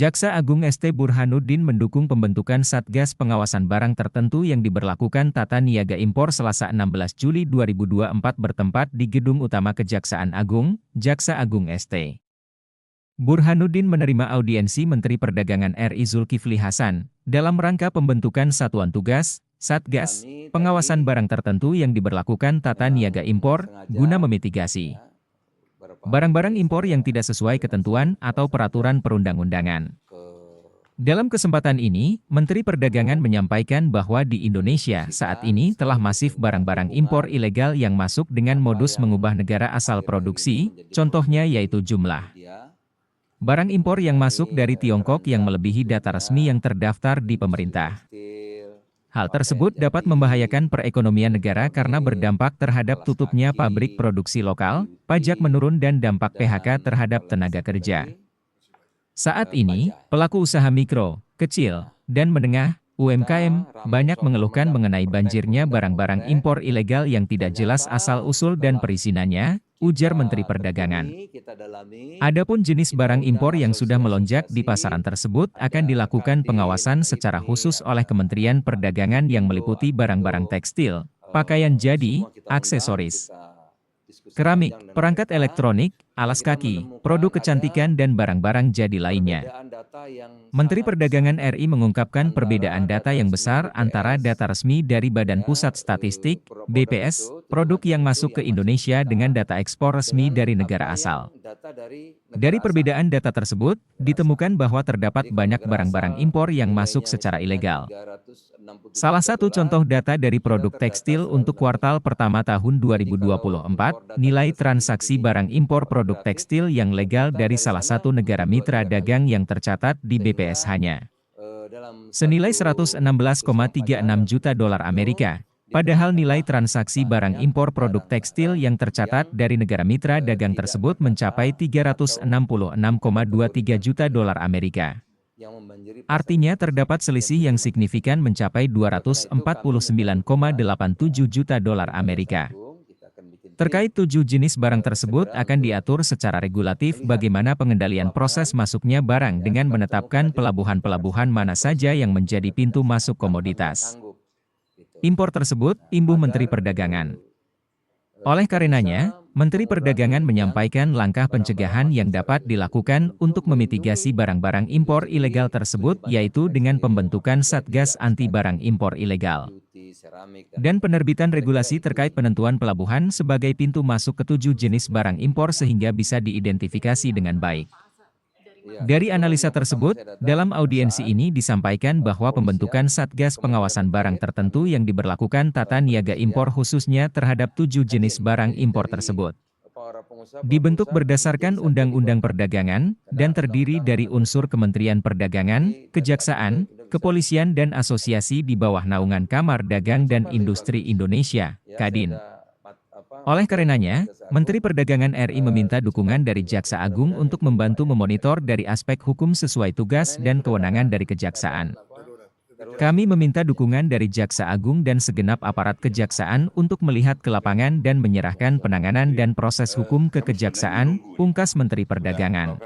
Jaksa Agung ST Burhanuddin mendukung pembentukan Satgas Pengawasan Barang Tertentu yang diberlakukan Tata Niaga Impor Selasa 16 Juli 2024 bertempat di Gedung Utama Kejaksaan Agung, Jaksa Agung ST. Burhanuddin menerima audiensi Menteri Perdagangan RI Zulkifli Hasan, dalam rangka pembentukan Satuan Tugas, Satgas, Pengawasan Barang Tertentu yang diberlakukan Tata Niaga Impor, guna memitigasi barang-barang impor yang tidak sesuai ketentuan atau peraturan perundang-undangan. Dalam kesempatan ini, Menteri Perdagangan menyampaikan bahwa di Indonesia saat ini telah masif barang-barang impor ilegal yang masuk dengan modus mengubah negara asal produksi, contohnya yaitu jumlah barang impor yang masuk dari Tiongkok yang melebihi data resmi yang terdaftar di pemerintah. Hal tersebut dapat membahayakan perekonomian negara karena berdampak terhadap tutupnya pabrik produksi lokal, pajak menurun dan dampak PHK terhadap tenaga kerja. Saat ini, pelaku usaha mikro, kecil, dan menengah, UMKM, banyak mengeluhkan mengenai banjirnya barang-barang impor ilegal yang tidak jelas asal-usul dan perizinannya, ujar Menteri Perdagangan. Adapun jenis barang impor yang sudah melonjak di pasaran tersebut akan dilakukan pengawasan secara khusus oleh Kementerian Perdagangan yang meliputi barang-barang tekstil, pakaian jadi, aksesoris, keramik, perangkat elektronik, alas kaki, produk kecantikan dan barang-barang jadi lainnya. Menteri Perdagangan RI mengungkapkan perbedaan data yang besar antara data resmi dari Badan Pusat Statistik, BPS, produk yang masuk ke Indonesia dengan data ekspor resmi dari negara asal. Dari perbedaan data tersebut, ditemukan bahwa terdapat banyak barang-barang impor yang masuk secara ilegal. Salah satu contoh data dari produk tekstil untuk kuartal pertama tahun 2024, nilai transaksi barang impor produk tekstil yang legal dari salah satu negara mitra dagang yang tercatat di BPS hanya senilai 116,36 juta dolar Amerika. Padahal nilai transaksi barang impor produk tekstil yang tercatat dari negara mitra dagang tersebut mencapai 366,23 juta dolar Amerika. Artinya terdapat selisih yang signifikan mencapai 249,87 juta dolar Amerika. Terkait 7 jenis barang tersebut akan diatur secara regulatif bagaimana pengendalian proses masuknya barang dengan menetapkan pelabuhan-pelabuhan mana saja yang menjadi pintu masuk komoditas impor tersebut, imbuh Menteri Perdagangan. Oleh karenanya, Menteri Perdagangan menyampaikan langkah pencegahan yang dapat dilakukan untuk memitigasi barang-barang impor ilegal tersebut yaitu dengan pembentukan Satgas Anti Barang Impor Ilegal dan penerbitan regulasi terkait penentuan pelabuhan sebagai pintu masuk ke 7 jenis barang impor sehingga bisa diidentifikasi dengan baik. Dari analisa tersebut, dalam audiensi ini disampaikan bahwa pembentukan Satgas Pengawasan Barang Tertentu yang diberlakukan Tata Niaga Impor khususnya terhadap 7 jenis barang impor tersebut dibentuk berdasarkan Undang-Undang Perdagangan, dan terdiri dari unsur Kementerian Perdagangan, Kejaksaan, Kepolisian dan asosiasi di bawah naungan Kamar Dagang dan Industri Indonesia, Kadin. Oleh karenanya, Menteri Perdagangan RI meminta dukungan dari Jaksa Agung untuk membantu memonitor dari aspek hukum sesuai tugas dan kewenangan dari Kejaksaan. Kami meminta dukungan dari Jaksa Agung dan segenap aparat Kejaksaan untuk melihat ke lapangan dan menyerahkan penanganan dan proses hukum ke Kejaksaan, pungkas Menteri Perdagangan.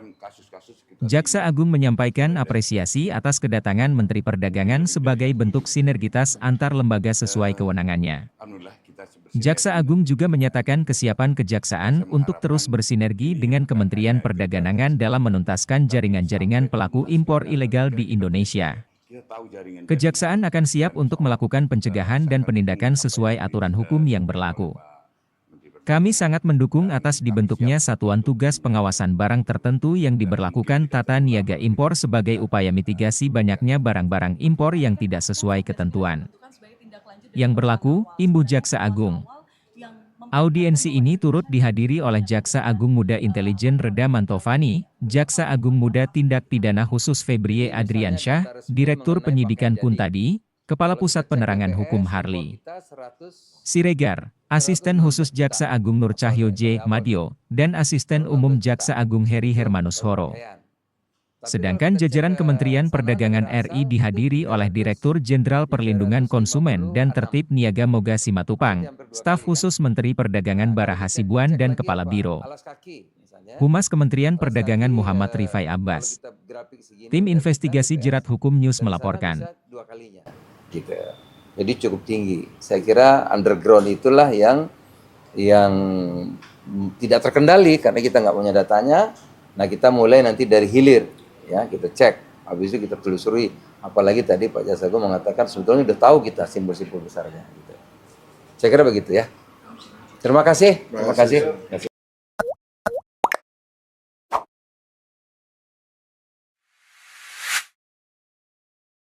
Jaksa Agung menyampaikan apresiasi atas kedatangan Menteri Perdagangan sebagai bentuk sinergitas antar lembaga sesuai kewenangannya. Jaksa Agung juga menyatakan kesiapan Kejaksaan untuk terus bersinergi dengan Kementerian Perdagangan dalam menuntaskan jaringan-jaringan pelaku impor ilegal di Indonesia. Kejaksaan akan siap untuk melakukan pencegahan dan penindakan sesuai aturan hukum yang berlaku. Kami sangat mendukung atas dibentuknya Satuan Tugas Pengawasan Barang Tertentu yang diberlakukan Tata Niaga Impor sebagai upaya mitigasi banyaknya barang-barang impor yang tidak sesuai ketentuan yang berlaku, imbuh Jaksa Agung. Audiensi ini turut dihadiri oleh Jaksa Agung Muda Intelijen Reda Mantovani, Jaksa Agung Muda Tindak Pidana Khusus Febrie Adriansyah, Direktur Penyidikan Kuntadi, Kepala Pusat Penerangan Hukum Harli Siregar, Asisten Khusus Jaksa Agung Nur Cahyo J. Madio, dan Asisten Umum Jaksa Agung Heri Hermanus Horo. Sedangkan jajaran Kementerian Perdagangan RI dihadiri oleh Direktur Jenderal Perlindungan Konsumen dan Tertib Niaga Moga Simatupang, Staf Khusus Menteri Perdagangan Bara Hasibuan dan Kepala Biro Humas Kementerian Perdagangan Muhammad Rifai Abbas. Tim investigasi Jerat Hukum News melaporkan. Gitu. Jadi cukup tinggi. Saya kira underground itulah yang tidak terkendali karena kita nggak punya datanya. Nah kita mulai nanti dari hilir, ya kita cek. Habis itu kita telusuri. Apalagi tadi Pak Jaksa Agung mengatakan sebetulnya udah tahu kita simbol-simbol besarnya. Gitu. Saya kira begitu ya. Terima kasih.